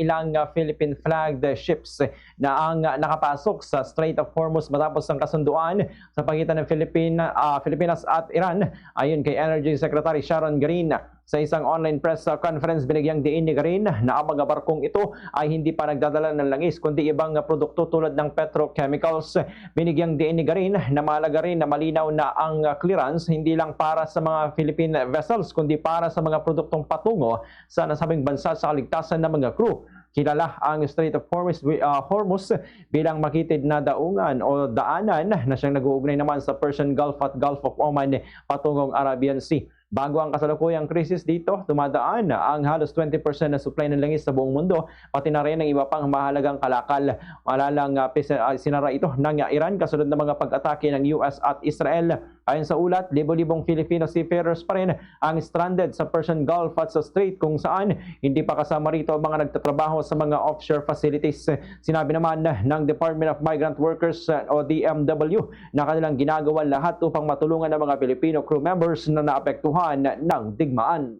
ilang Philippine flagged ships na ang nakapasok sa Strait of Hormuz matapos ang kasunduan sa pagitan ng Pilipinas at Iran. Ayon kay Energy Secretary Sharon Garin, sa isang online press conference, binigyang diin ni Garin na ang mga barkong ito ay hindi pa nagdadala ng langis kundi ibang produkto tulad ng petrochemicals. Binigyang diin ni Garin na mahalaga rin na malinaw na ang clearance hindi lang para sa mga Philippine vessels kundi para sa mga produktong patungo sa nasabing bansa sa kaligtasan ng mga crew. Kilala ang Strait of Hormuz bilang makitid na daungan o daanan na siyang nag-uugnay naman sa Persian Gulf at Gulf of Oman patungong Arabian Sea. Bago ang kasalukuyang krisis dito, dumadaan ang halos 20% na supply ng langis sa buong mundo, pati na rin ang iba pang mahalagang kalakal. Malalang sinara ito ng Iran kasunod ng mga pag-atake ng US at Israel. Ayon sa ulat, libo-libong Filipino seafarers pa rin ang stranded sa Persian Gulf at sa Strait kung saan hindi pa kasama rito ang mga nagtatrabaho sa mga offshore facilities. Sinabi naman ng Department of Migrant Workers o DMW na kanilang ginagawa lahat upang matulungan ang mga Filipino crew members na naapektuhan ng digmaan.